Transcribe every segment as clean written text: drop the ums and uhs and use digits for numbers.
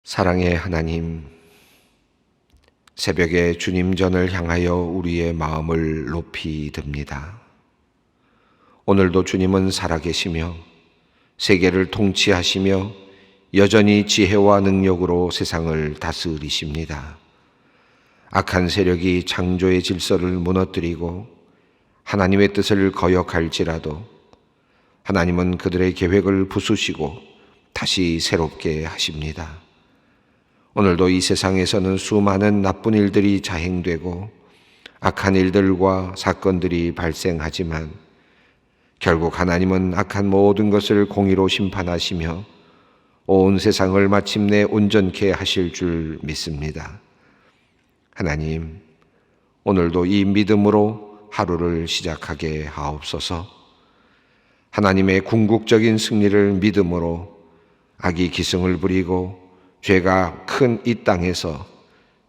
사랑의 하나님, 새벽에 주님 전을 향하여 우리의 마음을 높이 듭니다. 오늘도 주님은 살아계시며 세계를 통치하시며 여전히 지혜와 능력으로 세상을 다스리십니다. 악한 세력이 창조의 질서를 무너뜨리고 하나님의 뜻을 거역할지라도 하나님은 그들의 계획을 부수시고 다시 새롭게 하십니다. 오늘도 이 세상에서는 수많은 나쁜 일들이 자행되고 악한 일들과 사건들이 발생하지만 결국 하나님은 악한 모든 것을 공의로 심판하시며 온 세상을 마침내 온전케 하실 줄 믿습니다. 하나님, 오늘도 이 믿음으로 하루를 시작하게 하옵소서. 하나님의 궁극적인 승리를 믿음으로 악이 기승을 부리고 죄가 큰 이 땅에서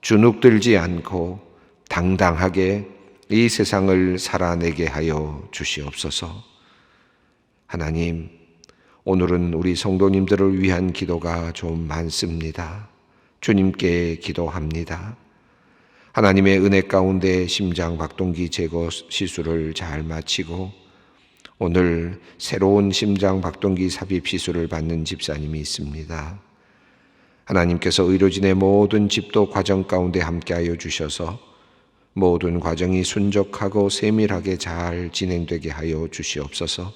주눅들지 않고 당당하게 이 세상을 살아내게 하여 주시옵소서. 하나님, 오늘은 우리 성도님들을 위한 기도가 좀 많습니다. 주님께 기도합니다. 하나님의 은혜 가운데 심장 박동기 제거 시술을 잘 마치고 오늘 새로운 심장 박동기 삽입 시술을 받는 집사님이 있습니다. 하나님께서 의료진의 모든 집도 과정 가운데 함께하여 주셔서 모든 과정이 순적하고 세밀하게 잘 진행되게 하여 주시옵소서.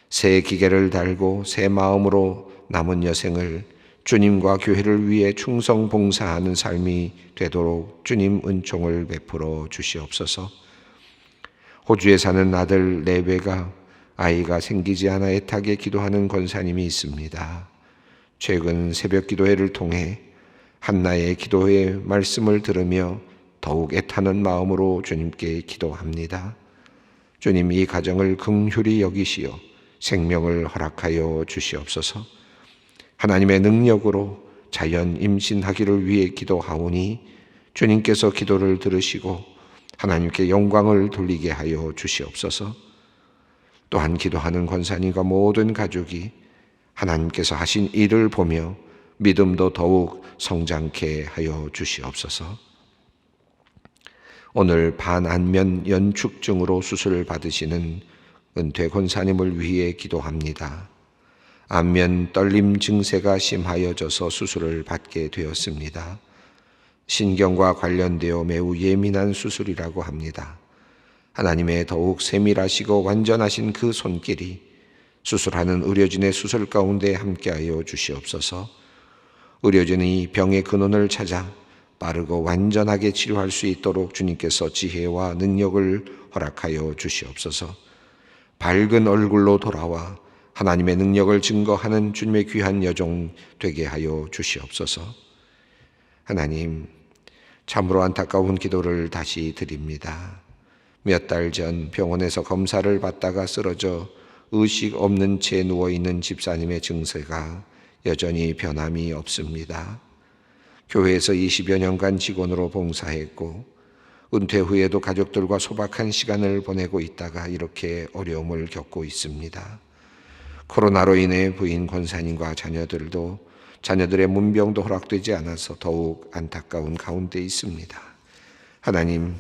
새 기계를 달고 새 마음으로 남은 여생을 주님과 교회를 위해 충성 봉사하는 삶이 되도록 주님 은총을 베풀어 주시옵소서. 호주에 사는 아들 레베가 아이가 생기지 않아 애타게 기도하는 권사님이 있습니다. 최근 새벽 기도회를 통해 한나의 기도회의 말씀을 들으며 더욱 애타는 마음으로 주님께 기도합니다. 주님, 이 가정을 긍휼히 여기시어 생명을 허락하여 주시옵소서. 하나님의 능력으로 자연 임신하기를 위해 기도하오니 주님께서 기도를 들으시고 하나님께 영광을 돌리게 하여 주시옵소서. 또한 기도하는 권사님과 모든 가족이 하나님께서 하신 일을 보며 믿음도 더욱 성장케 하여 주시옵소서. 오늘 반안면 연축증으로 수술을 받으시는 은퇴 권사님을 위해 기도합니다. 안면 떨림 증세가 심하여져서 수술을 받게 되었습니다. 신경과 관련되어 매우 예민한 수술이라고 합니다. 하나님의 더욱 세밀하시고 완전하신 그 손길이 수술하는 의료진의 수술 가운데 함께하여 주시옵소서. 의료진이 병의 근원을 찾아 빠르고 완전하게 치료할 수 있도록 주님께서 지혜와 능력을 허락하여 주시옵소서. 밝은 얼굴로 돌아와 하나님의 능력을 증거하는 주님의 귀한 여종 되게 하여 주시옵소서. 하나님, 참으로 안타까운 기도를 다시 드립니다. 몇 달 전 병원에서 검사를 받다가 쓰러져 의식 없는 채 누워있는 집사님의 증세가 여전히 변함이 없습니다. 교회에서 20여 년간 직원으로 봉사했고 은퇴 후에도 가족들과 소박한 시간을 보내고 있다가 이렇게 어려움을 겪고 있습니다. 코로나로 인해 부인 권사님과 자녀들의 문병도 허락되지 않아서 더욱 안타까운 가운데 있습니다. 하나님,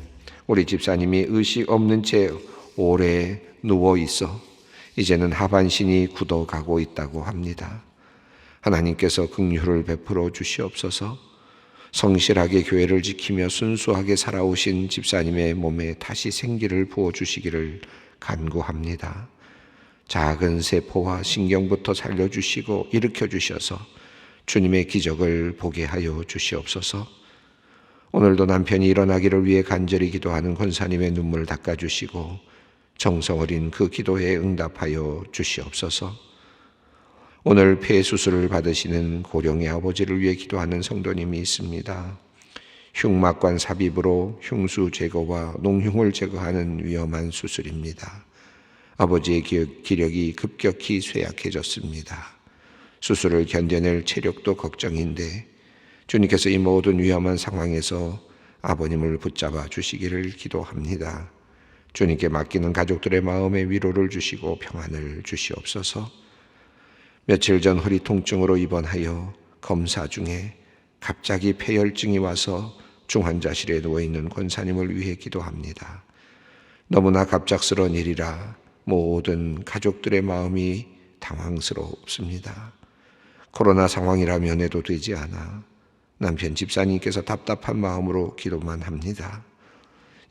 우리 집사님이 의식 없는 채 오래 누워 있어 이제는 하반신이 굳어가고 있다고 합니다. 하나님께서 긍휼을 베풀어 주시옵소서. 성실하게 교회를 지키며 순수하게 살아오신 집사님의 몸에 다시 생기를 부어주시기를 간구합니다. 작은 세포와 신경부터 살려주시고 일으켜주셔서 주님의 기적을 보게 하여 주시옵소서. 오늘도 남편이 일어나기를 위해 간절히 기도하는 권사님의 눈물을 닦아주시고 정성 어린 그 기도에 응답하여 주시옵소서. 오늘 폐 수술을 받으시는 고령의 아버지를 위해 기도하는 성도님이 있습니다. 흉막관 삽입으로 흉수 제거와 농흉을 제거하는 위험한 수술입니다. 아버지의 기력이 급격히 쇠약해졌습니다. 수술을 견뎌낼 체력도 걱정인데 주님께서 이 모든 위험한 상황에서 아버님을 붙잡아 주시기를 기도합니다. 주님께 맡기는 가족들의 마음에 위로를 주시고 평안을 주시옵소서. 며칠 전 허리 통증으로 입원하여 검사 중에 갑자기 폐혈증이 와서 중환자실에 누워있는 권사님을 위해 기도합니다. 너무나 갑작스러운 일이라 모든 가족들의 마음이 당황스럽습니다. 코로나 상황이라면 해도 되지 않아 남편 집사님께서 답답한 마음으로 기도만 합니다.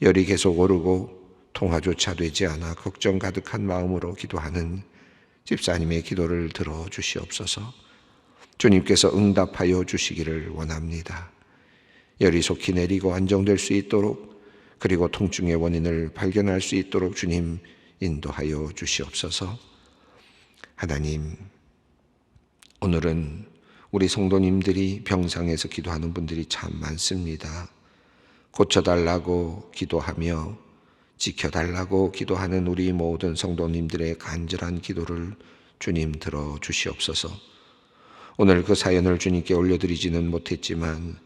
열이 계속 오르고 통화조차 되지 않아 걱정 가득한 마음으로 기도하는 집사님의 기도를 들어주시옵소서. 주님께서 응답하여 주시기를 원합니다. 열이 속히 내리고 안정될 수 있도록, 그리고 통증의 원인을 발견할 수 있도록 주님 인도하여 주시옵소서. 하나님, 오늘은 우리 성도님들이 병상에서 기도하는 분들이 참 많습니다. 고쳐달라고 기도하며 지켜달라고 기도하는 우리 모든 성도님들의 간절한 기도를 주님 들어 주시옵소서. 오늘 그 사연을 주님께 올려드리지는 못했지만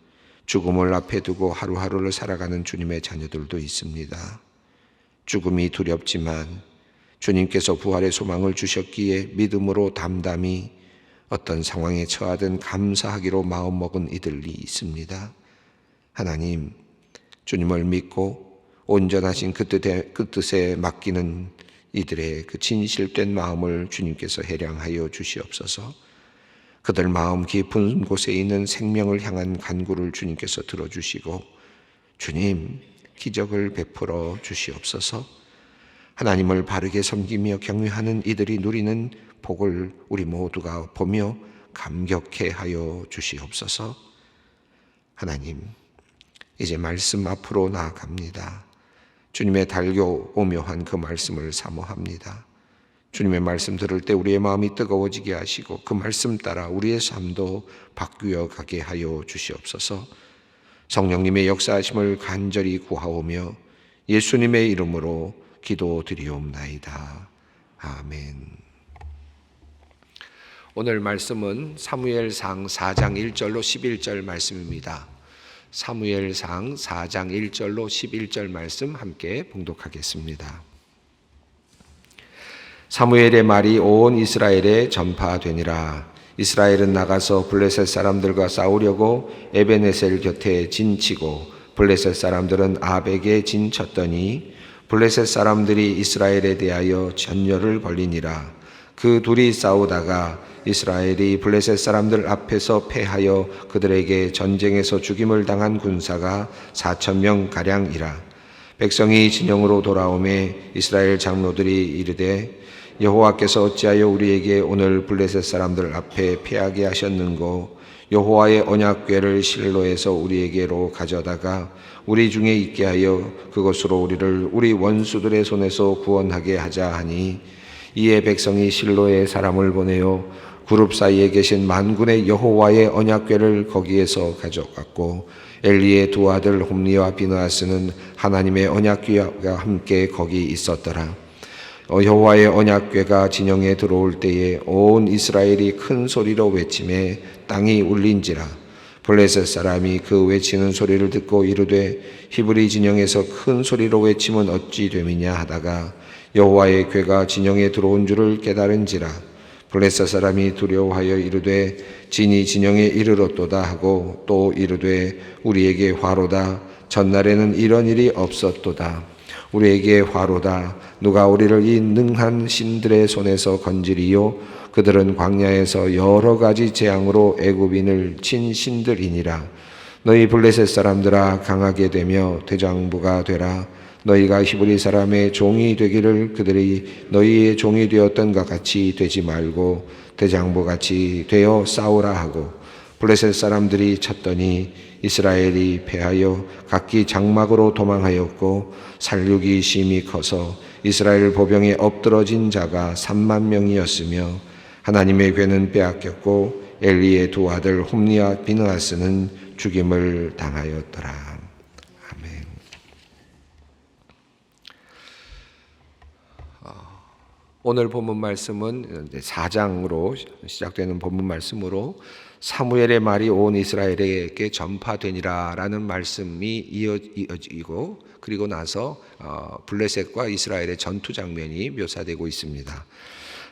죽음을 앞에 두고 하루하루를 살아가는 주님의 자녀들도 있습니다. 죽음이 두렵지만 주님께서 부활의 소망을 주셨기에 믿음으로 담담히 어떤 상황에 처하든 감사하기로 마음먹은 이들이 있습니다. 하나님, 주님을 믿고 온전하신 그 뜻에 맡기는 이들의 그 진실된 마음을 주님께서 해량하여 주시옵소서. 그들 마음 깊은 곳에 있는 생명을 향한 간구를 주님께서 들어주시고 주님, 기적을 베풀어 주시옵소서. 하나님을 바르게 섬기며 경외하는 이들이 누리는 복을 우리 모두가 보며 감격해 하여 주시옵소서. 하나님, 이제 말씀 앞으로 나아갑니다. 주님의 달교 오묘한 그 말씀을 사모합니다. 주님의 말씀 들을 때 우리의 마음이 뜨거워지게 하시고 그 말씀 따라 우리의 삶도 바뀌어 가게 하여 주시옵소서. 성령님의 역사하심을 간절히 구하오며 예수님의 이름으로 기도드리옵나이다. 아멘. 오늘 말씀은 사무엘상 4장 1절로 11절 말씀입니다. 사무엘상 4장 1절로 11절 말씀 함께 봉독하겠습니다. 사무엘의 말이 온 이스라엘에 전파되니라. 이스라엘은 나가서 블레셋 사람들과 싸우려고 에베네셀 곁에 진치고 블레셋 사람들은 아벡에 진쳤더니 블레셋 사람들이 이스라엘에 대하여 전열을 벌리니라. 그 둘이 싸우다가 이스라엘이 블레셋 사람들 앞에서 패하여 그들에게 전쟁에서 죽임을 당한 군사가 4,000명 가량이라. 백성이 진영으로 돌아오매 이스라엘 장로들이 이르되 여호와께서 어찌하여 우리에게 오늘 블레셋 사람들 앞에 패하게 하셨는고, 여호와의 언약궤를 실로에서 우리에게로 가져다가 우리 중에 있게 하여 그것으로 우리를 우리 원수들의 손에서 구원하게 하자 하니, 이에 백성이 실로에 사람을 보내어 그룹 사이에 계신 만군의 여호와의 언약궤를 거기에서 가져갔고, 엘리의 두 아들 홈리와 비느하스는 하나님의 언약궤와 함께 거기 있었더라. 여호와의 언약궤가 진영에 들어올 때에 온 이스라엘이 큰 소리로 외치매 땅이 울린지라. 블레셋 사람이 그 외치는 소리를 듣고 이르되 히브리 진영에서 큰 소리로 외치면 어찌 됨이냐 하다가 여호와의 궤가 진영에 들어온 줄을 깨달은지라. 블레셋 사람이 두려워하여 이르되 진이 진영에 이르렀도다 하고 또 이르되 우리에게 화로다. 전날에는 이런 일이 없었도다. 우리에게 화로다. 누가 우리를 이 능한 신들의 손에서 건지리요? 그들은 광야에서 여러 가지 재앙으로 애굽인을 친 신들이니라. 너희 블레셋 사람들아, 강하게 되며 대장부가 되라. 너희가 히브리 사람의 종이 되기를 그들이 너희의 종이 되었던 것 같이 되지 말고 대장부같이 되어 싸우라 하고, 블레셋 사람들이 쳤더니 이스라엘이 패하여 각기 장막으로 도망하였고 살육이 심히 커서 이스라엘 보병에 엎드러진 자가 3만 명이었으며 하나님의 궤는 빼앗겼고 엘리의 두 아들 홈리와 비느하스는 죽임을 당하였더라. 아멘. 오늘 본문 말씀은 4장으로 시작되는 본문 말씀으로 사무엘의 말이 온 이스라엘에게 전파되니라 라는 말씀이 이어지고, 그리고 나서 블레셋과 이스라엘의 전투 장면이 묘사되고 있습니다.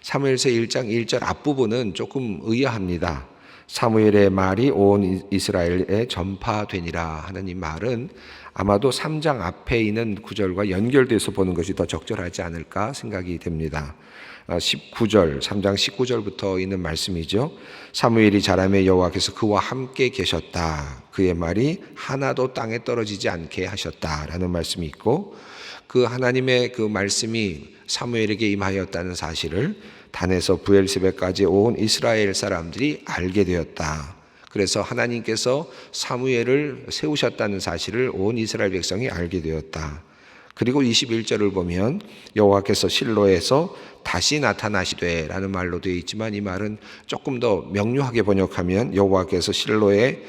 사무엘서 1장 1절 앞부분은 조금 의아합니다. 사무엘의 말이 온 이스라엘에 전파되니라 하는 이 말은 아마도 3장 앞에 있는 구절과 연결돼서 보는 것이 더 적절하지 않을까 생각이 됩니다. 19절, 3장 19절부터 있는 말씀이죠. 사무엘이 자라매 여호와께서 그와 함께 계셨다. 그의 말이 하나도 땅에 떨어지지 않게 하셨다라는 말씀이 있고, 그 하나님의 그 말씀이 사무엘에게 임하였다는 사실을 단에서 브엘세바까지 온 이스라엘 사람들이 알게 되었다. 그래서 하나님께서 사무엘을 세우셨다는 사실을 온 이스라엘 백성이 알게 되었다. 그리고 21절을 보면 여호와께서 실로에서 다시 나타나시되 라는 말로 되어 있지만, 이 말은 조금 더 명료하게 번역하면 여호와께서 실로에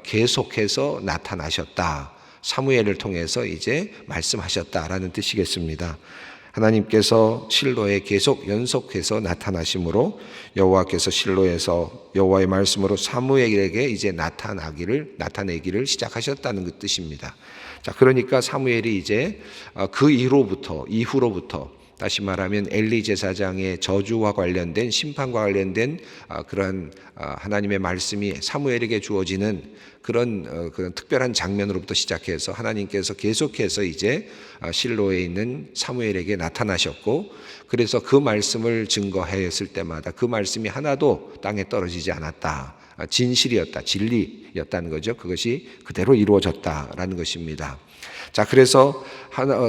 계속해서 나타나셨다, 사무엘을 통해서 이제 말씀하셨다라는 뜻이겠습니다. 하나님께서 실로에 계속 연속해서 나타나심으로 여호와께서 실로에서 여호와의 말씀으로 사무엘에게 이제 나타내기를 시작하셨다는 그 뜻입니다. 자, 그러니까 사무엘이 이제 그 이후로부터 다시 말하면 엘리 제사장의 저주와 관련된, 심판과 관련된 그런 하나님의 말씀이 사무엘에게 주어지는 그런 특별한 장면으로부터 시작해서 하나님께서 계속해서 이제 실로에 있는 사무엘에게 나타나셨고, 그래서 그 말씀을 증거하였을 때마다 그 말씀이 하나도 땅에 떨어지지 않았다. 진실이었다, 진리였다는 거죠. 그것이 그대로 이루어졌다라는 것입니다. 자, 그래서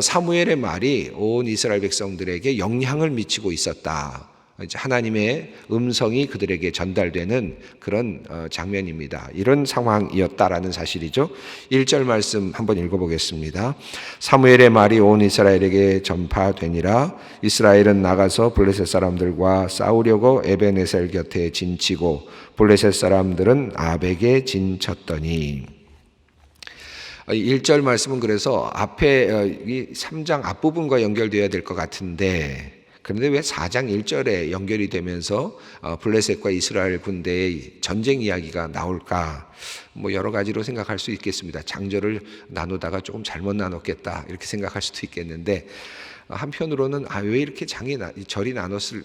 사무엘의 말이 온 이스라엘 백성들에게 영향을 미치고 있었다. 이제 하나님의 음성이 그들에게 전달되는 그런 장면입니다. 이런 상황이었다라는 사실이죠. 1절 말씀 한번 읽어보겠습니다. 사무엘의 말이 온 이스라엘에게 전파되니라. 이스라엘은 나가서 블레셋 사람들과 싸우려고 에벤에셀 곁에 진치고 블레셋 사람들은 아벡에 진쳤더니. 1절 말씀은 그래서 앞에 이 3장 앞부분과 연결되어야 될 것 같은데, 그런데 왜 4장 1절에 연결이 되면서 블레셋과 이스라엘 군대의 전쟁 이야기가 나올까? 뭐 여러 가지로 생각할 수 있겠습니다. 장절을 나누다가 조금 잘못 나눴겠다 이렇게 생각할 수도 있겠는데, 한편으로는 왜 이렇게 절이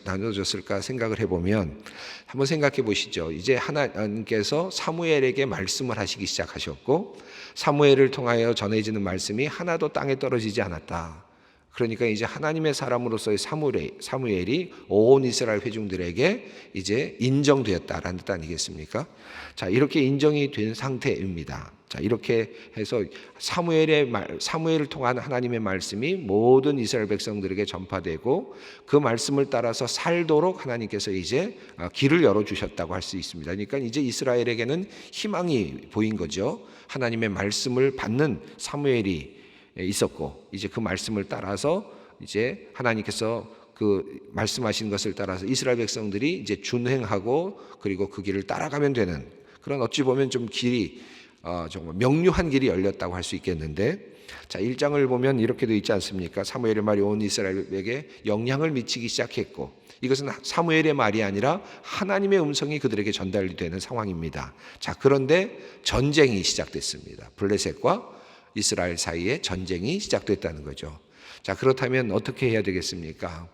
나눠졌을까 생각을 해보면, 한번 생각해 보시죠. 이제 하나님께서 사무엘에게 말씀을 하시기 시작하셨고, 사무엘을 통하여 전해지는 말씀이 하나도 땅에 떨어지지 않았다. 그러니까 이제 하나님의 사람으로서의 사무엘이 온 이스라엘 회중들에게 이제 인정되었다라는 뜻 아니겠습니까? 자, 이렇게 인정이 된 상태입니다. 자, 이렇게 해서 사무엘을 통한 하나님의 말씀이 모든 이스라엘 백성들에게 전파되고, 그 말씀을 따라서 살도록 하나님께서 이제 길을 열어주셨다고 할 수 있습니다. 그러니까 이제 이스라엘에게는 희망이 보인 거죠. 하나님의 말씀을 받는 사무엘이 있었고, 이제 그 말씀을 따라서 이제 하나님께서 그 말씀하신 것을 따라서 이스라엘 백성들이 이제 준행하고, 그리고 그 길을 따라가면 되는 그런, 어찌 보면 좀 길이 정말 명료한 길이 열렸다고 할 수 있겠는데, 자, 1장을 보면 이렇게 되어 있지 않습니까? 사무엘의 말이 온 이스라엘에게 영향을 미치기 시작했고, 이것은 사무엘의 말이 아니라 하나님의 음성이 그들에게 전달이 되는 상황입니다. 자, 그런데 전쟁이 시작됐습니다. 블레셋과 이스라엘 사이에 전쟁이 시작됐다는 거죠. 자, 그렇다면 어떻게 해야 되겠습니까?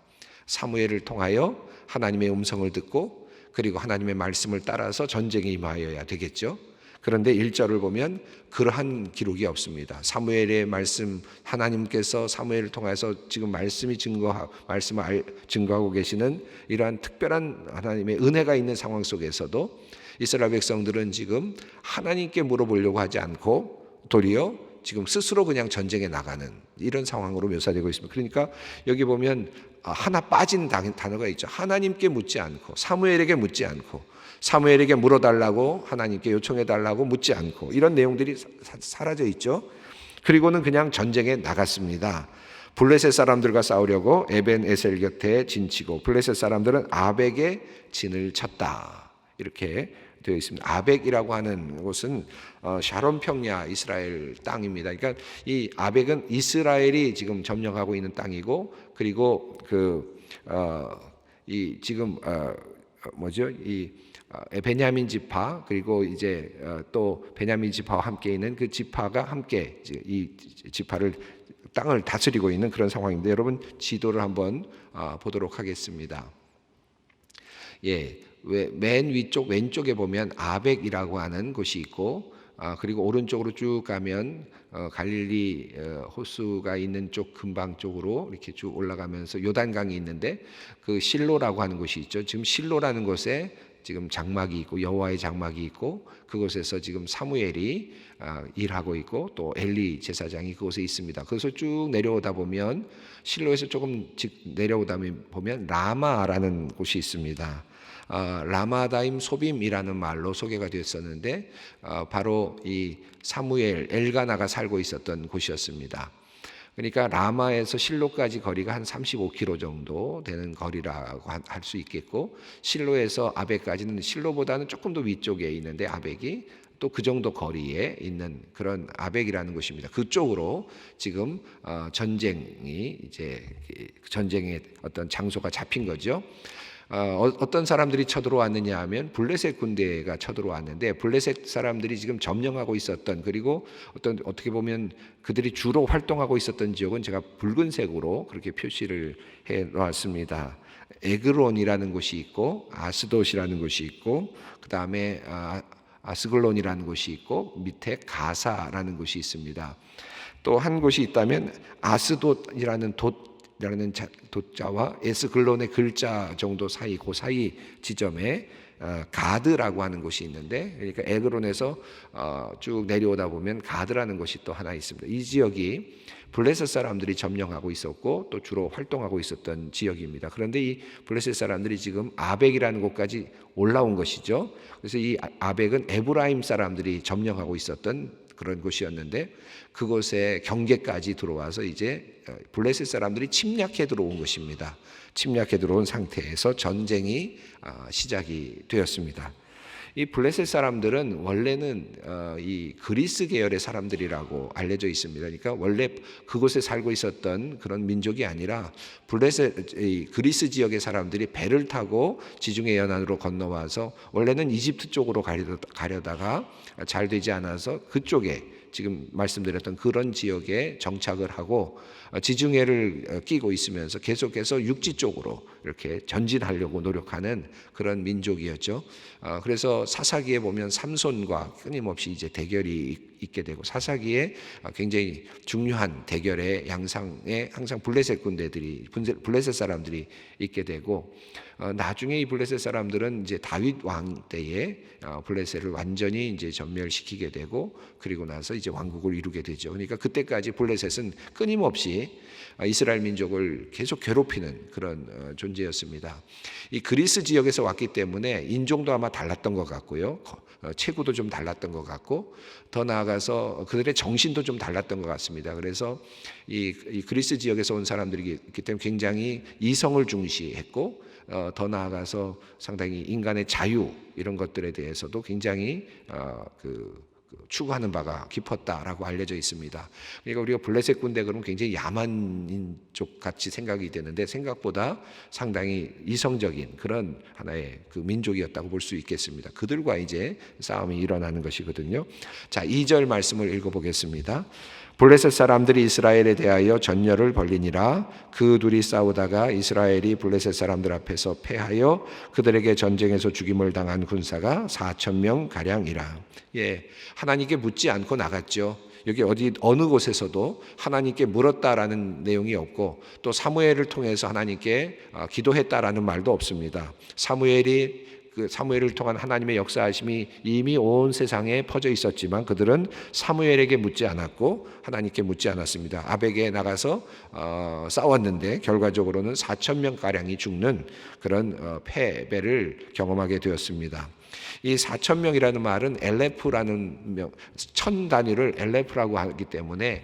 사무엘을 통하여 하나님의 음성을 듣고, 그리고 하나님의 말씀을 따라서 전쟁에 임하여야 되겠죠. 그런데 1절을 보면 그러한 기록이 없습니다. 사무엘의 말씀, 하나님께서 사무엘을 통해서 지금 말씀을 증거하고 계시는 이러한 특별한 하나님의 은혜가 있는 상황 속에서도 이스라엘 백성들은 지금 하나님께 물어보려고 하지 않고 도리어 지금 스스로 그냥 전쟁에 나가는 이런 상황으로 묘사되고 있습니다. 그러니까 여기 보면 하나 빠진 단어가 있죠. 하나님께 묻지 않고, 사무엘에게 묻지 않고, 사무엘에게 물어달라고 하나님께 요청해달라고 묻지 않고, 이런 내용들이 사라져 있죠. 그리고는 그냥 전쟁에 나갔습니다. 블레셋 사람들과 싸우려고 에벤에셀 곁에 진치고 블레셋 사람들은 아벡에 진을 쳤다. 이렇게 되어 있습니다. 아벡이라고 하는 곳은 샤론 평야 이스라엘 땅입니다. 그러니까 이 아벡은 이스라엘이 지금 점령하고 있는 땅이고, 그리고 베냐민 지파, 그리고 이제 또 베냐민 지파와 함께 있는 그 지파가 함께 이 지파를 땅을 다스리고 있는 그런 상황인데, 여러분 지도를 한번 보도록 하겠습니다. 예, 맨 위쪽 왼쪽에 보면 아벡이라고 하는 곳이 있고, 그리고 오른쪽으로 쭉 가면 갈릴리 호수가 있는 쪽 근방 쪽으로 이렇게 쭉 올라가면서 요단강이 있는데, 그 실로라고 하는 곳이 있죠. 지금 실로라는 곳에 지금 장막이 있고 여호와의 장막이 있고, 그곳에서 지금 사무엘이 일하고 있고 또 엘리 제사장이 그곳에 있습니다. 그래서 쭉 내려오다 보면, 실로에서 조금 내려오다 보면 라마라는 곳이 있습니다. 라마다임 소빔이라는 말로 소개가 되었었는데, 바로 이 사무엘 엘가나가 살고 있었던 곳이었습니다. 그러니까 라마에서 실로까지 거리가 한 35km 정도 되는 거리라고 할 수 있겠고, 실로에서 아벡까지는 실로보다는 조금 더 위쪽에 있는데 아벡이 또 그 정도 거리에 있는 그런 아벡이라는 곳입니다. 그쪽으로 지금 전쟁의 어떤 장소가 잡힌 거죠. 어떤 사람들이 쳐들어왔느냐 하면 블레셋 군대가 쳐들어왔는데, 블레셋 사람들이 지금 점령하고 있었던, 그리고 어떻게 보면 그들이 주로 활동하고 있었던 지역은 제가 붉은색으로 그렇게 표시를 해 놓았습니다. 에그론이라는 곳이 있고, 아스돗이라는 곳이 있고, 그 다음에 아스글론이라는 곳이 있고, 밑에 가사라는 곳이 있습니다. 또 한 곳이 있다면 아스돗이라는 라는 도자와 에스글론의 글자 정도 사이, 그 사이 지점에 가드라고 하는 곳이 있는데, 그러니까 에그론에서 쭉 내려오다 보면 가드라는 곳이 또 하나 있습니다. 이 지역이 블레셋 사람들이 점령하고 있었고 또 주로 활동하고 있었던 지역입니다. 그런데 이 블레셋 사람들이 지금 아벡이라는 곳까지 올라온 것이죠. 그래서 이 아벡은 에브라임 사람들이 점령하고 있었던 그런 곳이었는데, 그곳에 경계까지 들어와서 이제 블레셋 사람들이 침략해 들어온 것입니다. 침략해 들어온 상태에서 전쟁이 시작이 되었습니다. 이 블레셋 사람들은 원래는 이 그리스 계열의 사람들이라고 알려져 있습니다. 그러니까 원래 그곳에 살고 있었던 그런 민족이 아니라, 그리스 지역의 사람들이 배를 타고 지중해 연안으로 건너와서 원래는 이집트 쪽으로 가려다가 잘 되지 않아서 그쪽에 지금 말씀드렸던 그런 지역에 정착을 하고 지중해를 끼고 있으면서 계속해서 육지 쪽으로 이렇게 전진하려고 노력하는 그런 민족이었죠. 그래서 사사기에 보면 삼손과 끊임없이 이제 대결이 있게 되고, 사사기에 굉장히 중요한 대결의 양상에 항상 블레셋 사람들이 있게 되고, 나중에 이 블레셋 사람들은 이제 다윗 왕 때에 블레셋을 완전히 이제 전멸시키게 되고, 그리고 나서 이제 왕국을 이루게 되죠. 그러니까 그때까지 블레셋은 끊임없이 이스라엘 민족을 계속 괴롭히는 그런 존재였습니다. 이 그리스 지역에서 왔기 때문에 인종도 아마 달랐던 것 같고요, 체구도 좀 달랐던 것 같고, 더 나아가서 그들의 정신도 좀 달랐던 것 같습니다. 그래서 이 그리스 지역에서 온 사람들이기 때문에 굉장히 이성을 중시했고, 더 나아가서 상당히 인간의 자유 이런 것들에 대해서도 굉장히 추구하는 바가 깊었다라고 알려져 있습니다. 그러니까 우리가 블레셋 군대 그러면 굉장히 야만인족 같이 생각이 되는데, 생각보다 상당히 이성적인 그런 하나의 그 민족이었다고 볼 수 있겠습니다. 그들과 이제 싸움이 일어나는 것이거든요. 자, 2절 말씀을 읽어보겠습니다. 블레셋 사람들이 이스라엘에 대하여 전열을 벌리니라. 그 둘이 싸우다가 이스라엘이 블레셋 사람들 앞에서 패하여 그들에게 전쟁에서 죽임을 당한 군사가 4,000명 가량이라. 하나님께 묻지 않고 나갔죠. 여기 어느 곳에서도 하나님께 물었다라는 내용이 없고, 또 사무엘을 통해서 하나님께 기도했다라는 말도 없습니다. 사무엘을 통한 하나님의 역사하심이 이미 온 세상에 퍼져 있었지만, 그들은 사무엘에게 묻지 않았고 하나님께 묻지 않았습니다. 아벡에 나가서 싸웠는데 결과적으로는 4,000명 가량이 죽는 그런 패배를 경험하게 되었습니다. 이 4,000명이라는 말은 엘레프라는 1000 단위를 엘레프라고 하기 때문에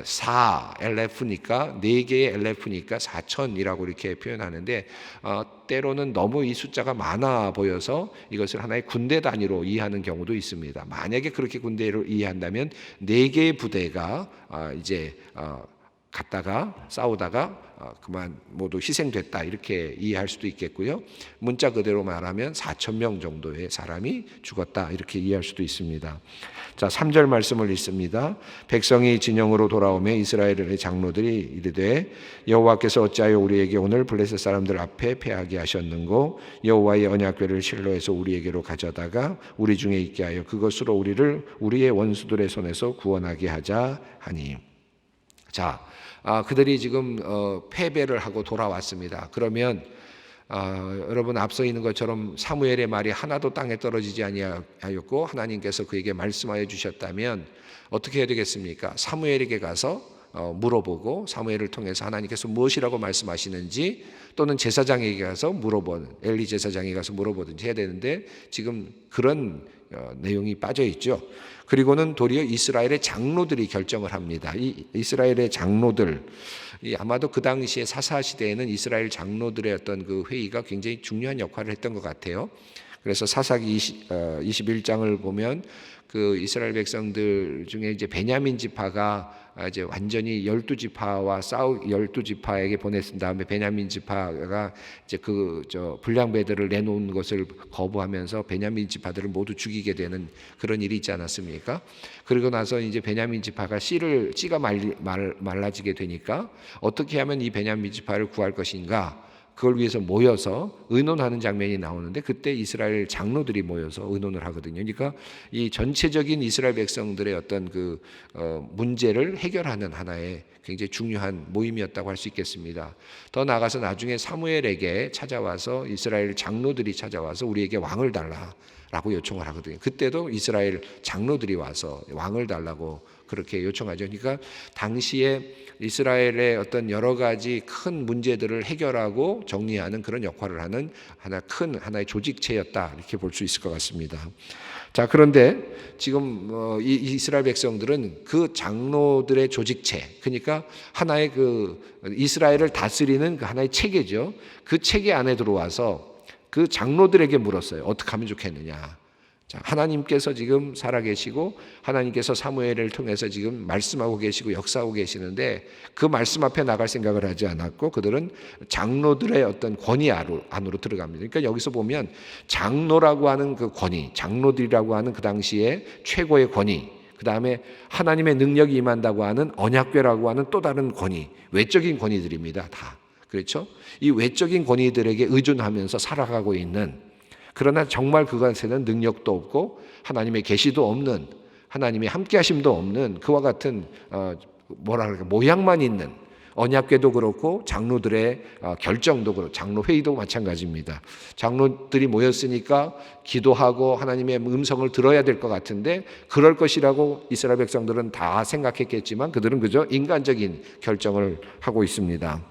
4 엘레프니까 4개의 엘레프니까 4,000이라고 이렇게 표현하는데, 때로는 너무 이 숫자가 많아 보여서 이것을 하나의 군대 단위로 이해하는 경우도 있습니다. 만약에 그렇게 군대를 이해한다면 4개의 부대가 이제 갔다가 싸우다가 그만 모두 희생됐다 이렇게 이해할 수도 있겠고요. 문자 그대로 말하면 4천 명 정도의 사람이 죽었다 이렇게 이해할 수도 있습니다. 자, 3절 말씀을 읽습니다. 백성이 진영으로 돌아오매 이스라엘의 장로들이 이르되 여호와께서 어찌하여 우리에게 오늘 블레셋 사람들 앞에 패하게 하셨는고 여호와의 언약궤를 실로에서 우리에게로 가져다가 우리 중에 있게 하여 그것으로 우리를 우리의 원수들의 손에서 구원하게 하자 하니. 자, 그들이 지금 패배를 하고 돌아왔습니다. 그러면 여러분 앞서 있는 것처럼 사무엘의 말이 하나도 땅에 떨어지지 아니하였고 하나님께서 그에게 말씀하여 주셨다면 어떻게 해야 되겠습니까? 사무엘에게 가서 물어보고 사무엘을 통해서 하나님께서 무엇이라고 말씀하시는지 또는 제사장에게 가서 엘리 제사장에게 가서 물어보든지 해야 되는데 지금 그런 내용이 빠져 있죠. 그리고는 도리어 이스라엘의 장로들이 결정을 합니다. 이 이스라엘의 장로들, 아마도 그 당시에 사사 시대에는 이스라엘 장로들의 어떤 그 회의가 굉장히 중요한 역할을 했던 것 같아요. 그래서 사사기 21장을 보면 그 이스라엘 백성들 중에 이제 베냐민 지파가 이제 완전히 12지파와 12지파에게 보냈은 다음에 베냐민 지파가 이제 불량배들을 내놓은 것을 거부하면서 베냐민 지파들을 모두 죽이게 되는 그런 일이 있지 않았습니까? 그리고 나서 이제 베냐민 지파가 씨가 말라지게 되니까 어떻게 하면 이 베냐민 지파를 구할 것인가? 그걸 위해서 모여서 의논하는 장면이 나오는데 그때 이스라엘 장로들이 모여서 의논을 하거든요. 그러니까 이 전체적인 이스라엘 백성들의 어떤 그 문제를 해결하는 하나의 굉장히 중요한 모임이었다고 할 수 있겠습니다. 더 나아가서 나중에 사무엘에게 찾아와서 이스라엘 장로들이 찾아와서 우리에게 왕을 달라라고 요청을 하거든요. 그때도 이스라엘 장로들이 와서 왕을 달라고 그렇게 요청하죠. 그러니까 당시에 이스라엘의 어떤 여러 가지 큰 문제들을 해결하고 정리하는 그런 역할을 하는 하나의 조직체였다 이렇게 볼 수 있을 것 같습니다. 자, 그런데 지금 이 이스라엘 백성들은 그 장로들의 조직체, 그러니까 하나의 그 이스라엘을 다스리는 그 하나의 체계죠. 그 체계 안에 들어와서 그 장로들에게 물었어요. 어떻게 하면 좋겠느냐. 자, 하나님께서 지금 살아계시고 하나님께서 사무엘을 통해서 지금 말씀하고 계시고 역사하고 계시는데 그 말씀 앞에 나갈 생각을 하지 않았고 그들은 장로들의 어떤 권위 안으로 들어갑니다. 그러니까 여기서 보면 장로라고 하는 그 권위, 장로들이라고 하는 그 당시에 최고의 권위, 그 다음에 하나님의 능력이 임한다고 하는 언약궤라고 하는 또 다른 권위, 외적인 권위들입니다. 다. 그렇죠? 이 외적인 권위들에게 의존하면서 살아가고 있는, 그러나 정말 그것에는 능력도 없고 하나님의 계시도 없는, 하나님의 함께하심도 없는 그와 같은 모양만 있는 언약궤도 그렇고 장로들의 결정도 그렇고 장로회의도 마찬가지입니다. 장로들이 모였으니까 기도하고 하나님의 음성을 들어야 될 것 같은데 그럴 것이라고 이스라엘 백성들은 다 생각했겠지만 그들은 그저 인간적인 결정을 하고 있습니다.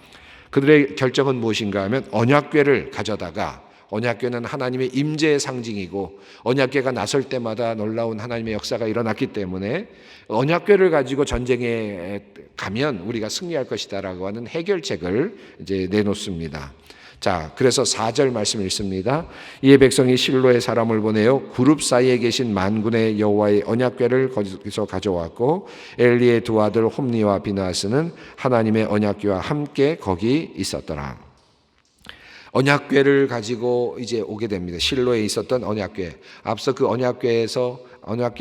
그들의 결정은 무엇인가 하면 언약궤를 가져다가, 언약궤는 하나님의 임재의 상징이고 언약궤가 나설 때마다 놀라운 하나님의 역사가 일어났기 때문에 언약궤를 가지고 전쟁에 가면 우리가 승리할 것이다라고 하는 해결책을 이제 내놓습니다. 자, 그래서 4절 말씀을 읽습니다. 이에 백성이 실로의 사람을 보내어 그룹 사이에 계신 만군의 여호와의 언약궤를 거기서 가져왔고 엘리의 두 아들 홈니와 비나스는 하나님의 언약궤와 함께 거기 있었더라. 언약궤를 가지고 이제 오게 됩니다. 실로에 있었던 언약궤. 앞서 그 언약궤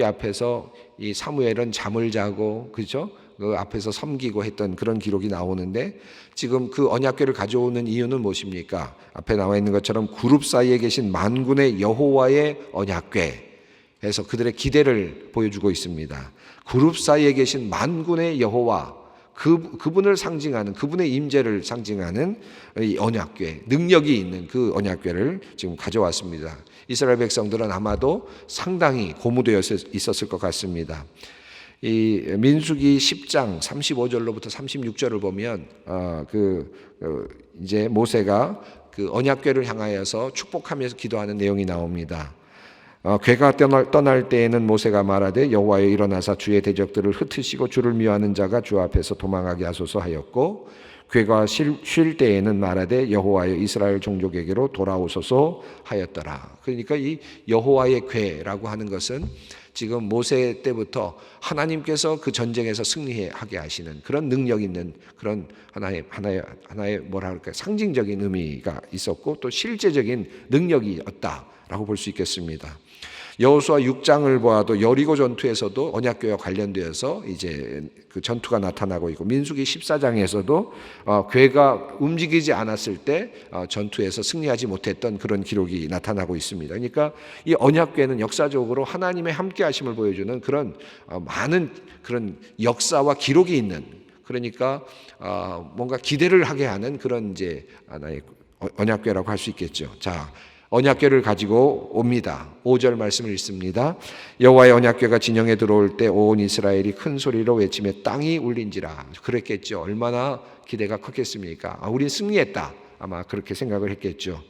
앞에서 이 사무엘은 잠을 자고, 그렇죠? 그 앞에서 섬기고 했던 그런 기록이 나오는데 지금 그 언약궤를 가져오는 이유는 무엇입니까? 앞에 나와 있는 것처럼 그룹 사이에 계신 만군의 여호와의 언약궤 해서 그들의 기대를 보여주고 있습니다. 그룹 사이에 계신 만군의 여호와, 그분을 상징하는, 그분의 임재를 상징하는 이 언약궤, 능력이 있는 그 언약궤를 지금 가져왔습니다. 이스라엘 백성들은 아마도 상당히 고무되어 있었을 것 같습니다. 이 민수기 10장 35절로부터 36절을 보면 이제 모세가 그 언약궤를 향하여서 축복하면서 기도하는 내용이 나옵니다. 궤가 떠날 때에는 모세가 말하되 여호와여 일어나사 주의 대적들을 흩으시고 주를 미워하는 자가 주 앞에서 도망하게 하소서 하였고, 괴가 쉴 때에는 말하되 여호와여 이스라엘 종족에게로 돌아오소서 하였더라. 그러니까 이 여호와의 괴라고 하는 것은 지금 모세 때부터 하나님께서 그 전쟁에서 승리하게 하시는 그런 능력 있는 그런 하나의 뭐라 그럴까요? 상징적인 의미가 있었고 또 실제적인 능력이었다라고 볼 수 있겠습니다. 여호수아 6장을 보아도 여리고 전투에서도 언약궤와 관련되어서 이제 그 전투가 나타나고 있고 민수기 14장에서도 궤가 움직이지 않았을 때 전투에서 승리하지 못했던 그런 기록이 나타나고 있습니다. 그러니까 이 언약궤는 역사적으로 하나님의 함께하심을 보여주는 그런 많은 그런 역사와 기록이 있는, 그러니까 뭔가 기대를 하게 하는 그런 이제 하나의 언약궤라고 할 수 있겠죠. 자, 언약궤를 가지고 옵니다. 5절 말씀을 읽습니다. 여호와의 언약궤가 진영에 들어올 때 온 이스라엘이 큰 소리로 외치며 땅이 울린지라. 그랬겠죠. 얼마나 기대가 컸겠습니까? 우린 승리했다. 아마 그렇게 생각을 했겠죠.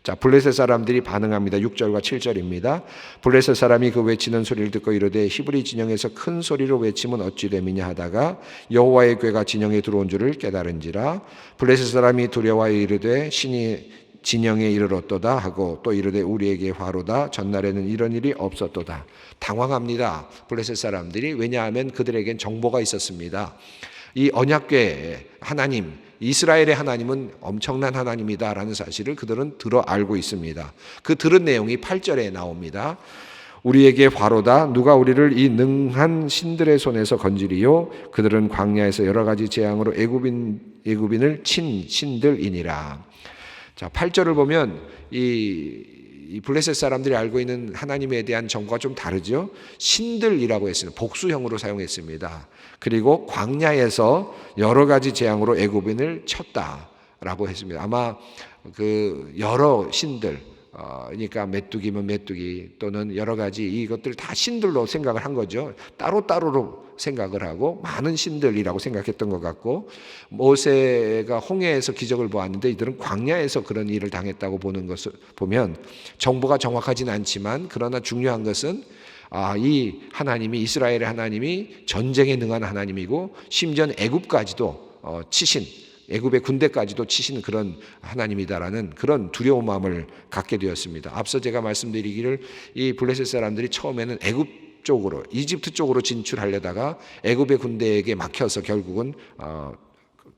자, 블레셋 사람들이 반응합니다. 6절과 7절입니다. 블레셋 사람이 그 외치는 소리를 듣고 이르되 히브리 진영에서 큰 소리로 외치면 어찌 됨이냐 하다가 여호와의 궤가 진영에 들어온 줄을 깨달은지라. 블레셋 사람이 두려워하여 이르되 신이 진영에 이르렀도다 하고 또 이르되 우리에게 화로다. 전날에는 이런 일이 없었도다. 당황합니다. 블레셋 사람들이. 왜냐하면 그들에겐 정보가 있었습니다. 이 언약궤 하나님, 이스라엘의 하나님은 엄청난 하나님이다라는 사실을 그들은 들어 알고 있습니다. 그 들은 내용이 8절에 나옵니다. 우리에게 화로다. 누가 우리를 이 능한 신들의 손에서 건지리요. 그들은 광야에서 여러 가지 재앙으로 애굽인을 친 신들이니라. 자, 8절을 보면 이 블레셋 사람들이 알고 있는 하나님에 대한 정보가 좀 다르죠. 신들이라고 했습니다. 복수형으로 사용했습니다. 그리고 광야에서 여러 가지 재앙으로 애굽인을 쳤다라고 했습니다. 아마 그 여러 신들, 그러니까 메뚜기면 메뚜기 또는 여러 가지 이것들 다 신들로 생각을 한 거죠. 따로따로로 생각을 하고 많은 신들이라고 생각했던 것 같고, 모세가 홍해에서 기적을 보았는데 이들은 광야에서 그런 일을 당했다고 보는 것을 보면 정보가 정확하지는 않지만, 그러나 중요한 것은 이 하나님이, 이스라엘의 하나님이 전쟁에 능한 하나님이고 심지어 애굽까지도 치신, 애굽의 군대까지도 치신 그런 하나님이다라는 그런 두려운 마음을 갖게 되었습니다. 앞서 제가 말씀드리기를 이 블레셋 사람들이 처음에는 애굽 쪽으로, 이집트 쪽으로 진출하려다가 애굽의 군대에게 막혀서 결국은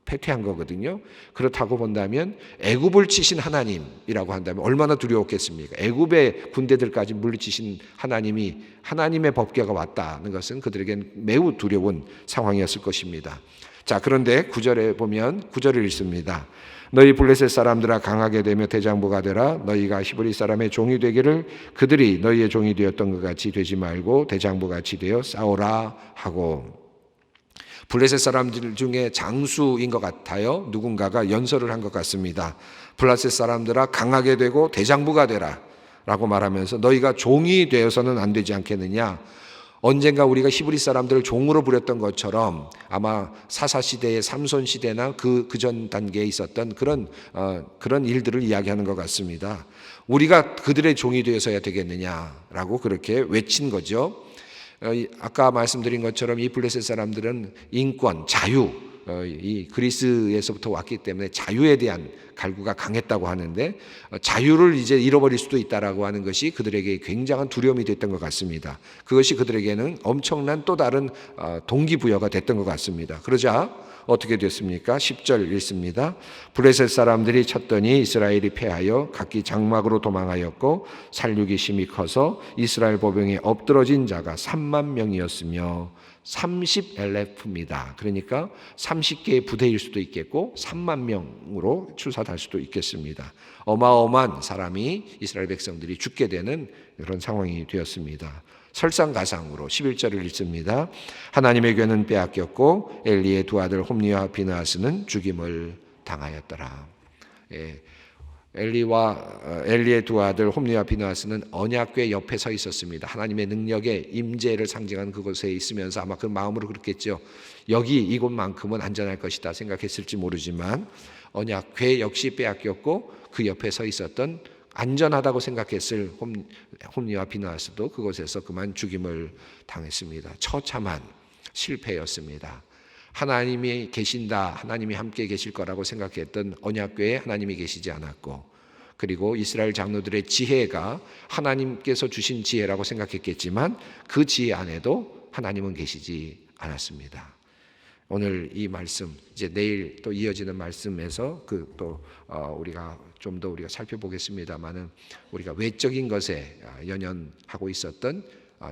패퇴한 거거든요. 그렇다고 본다면 애굽을 치신 하나님이라고 한다면 얼마나 두려웠겠습니까? 애굽의 군대들까지 물리치신 하나님이, 하나님의 법궤가 왔다는 것은 그들에겐 매우 두려운 상황이었을 것입니다. 자, 그런데 9절에 보면 9절을 읽습니다. 너희 블레셋 사람들아 강하게 되며 대장부가 되라. 너희가 히브리 사람의 종이 되기를 그들이 너희의 종이 되었던 것 같이 되지 말고 대장부같이 되어 싸우라 하고, 블레셋 사람들 중에 장수인 것 같아요. 누군가가 연설을 한 것 같습니다. 블레셋 사람들아 강하게 되고 대장부가 되라 라고 말하면서 너희가 종이 되어서는 안 되지 않겠느냐. 언젠가 우리가 히브리 사람들을 종으로 부렸던 것처럼 아마 사사시대의 삼손시대나 그 전 단계에 있었던 그런 일들을 이야기하는 것 같습니다. 우리가 그들의 종이 되어서야 되겠느냐라고 그렇게 외친 거죠. 아까 말씀드린 것처럼 이 블레셋 사람들은 인권, 자유, 이 그리스에서부터 왔기 때문에 자유에 대한 갈구가 강했다고 하는데, 자유를 이제 잃어버릴 수도 있다라고 하는 것이 그들에게 굉장한 두려움이 됐던 것 같습니다. 그것이 그들에게는 엄청난 또 다른 동기부여가 됐던 것 같습니다. 그러자 어떻게 됐습니까? 10절 읽습니다. 블레셋 사람들이 쳤더니 이스라엘이 패하여 각기 장막으로 도망하였고 살육이 심히 커서 이스라엘 보병에 엎드러진 자가 3만 명이었으며 30엘레프입니다. 그러니까 30개의 부대일 수도 있겠고 3만 명으로 추산할 수도 있겠습니다. 어마어마한 사람이, 이스라엘 백성들이 죽게 되는 그런 상황이 되었습니다. 설상가상으로 11절을 읽습니다. 하나님의 궤는 빼앗겼고 엘리의 두 아들 홈니와 비느하스는 죽임을 당하였더라. 엘리의 두 아들 홈니와 비느하스는 언약궤 옆에 서 있었습니다. 하나님의 능력의 임재를 상징하는 그곳에 있으면서 아마 그 마음으로 그렇겠죠. 여기 이곳만큼은 안전할 것이다 생각했을지 모르지만 언약궤 역시 빼앗겼고 그 옆에 서 있었던 안전하다고 생각했을 홈니와 비느하스도 그곳에서 그만 죽임을 당했습니다. 처참한 실패였습니다. 하나님이 계신다, 하나님이 함께 계실 거라고 생각했던 언약궤에 하나님이 계시지 않았고, 그리고 이스라엘 장로들의 지혜가 하나님께서 주신 지혜라고 생각했겠지만 그 지혜 안에도 하나님은 계시지 않았습니다. 오늘 이 말씀, 이제 내일 또 이어지는 말씀에서 우리가 좀 더 우리가 살펴보겠습니다만은, 우리가 외적인 것에 연연하고 있었던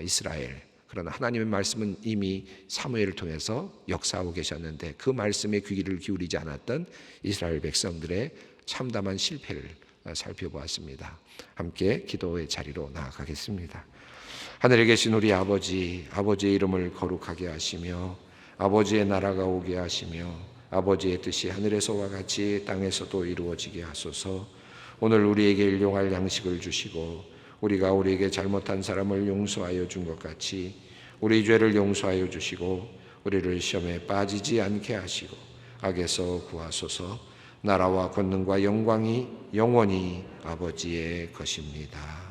이스라엘, 그러나 하나님의 말씀은 이미 사무엘을 통해서 역사하고 계셨는데 그 말씀에 귀를 기울이지 않았던 이스라엘 백성들의 참담한 실패를 살펴보았습니다. 함께 기도의 자리로 나아가겠습니다. 하늘에 계신 우리 아버지, 아버지의 이름을 거룩하게 하시며 아버지의 나라가 오게 하시며 아버지의 뜻이 하늘에서와 같이 땅에서도 이루어지게 하소서. 오늘 우리에게 일용할 양식을 주시고 우리가 우리에게 잘못한 사람을 용서하여 준 것 같이 우리 죄를 용서하여 주시고 우리를 시험에 빠지지 않게 하시고 악에서 구하소서. 나라와 권능과 영광이 영원히 아버지의 것입니다.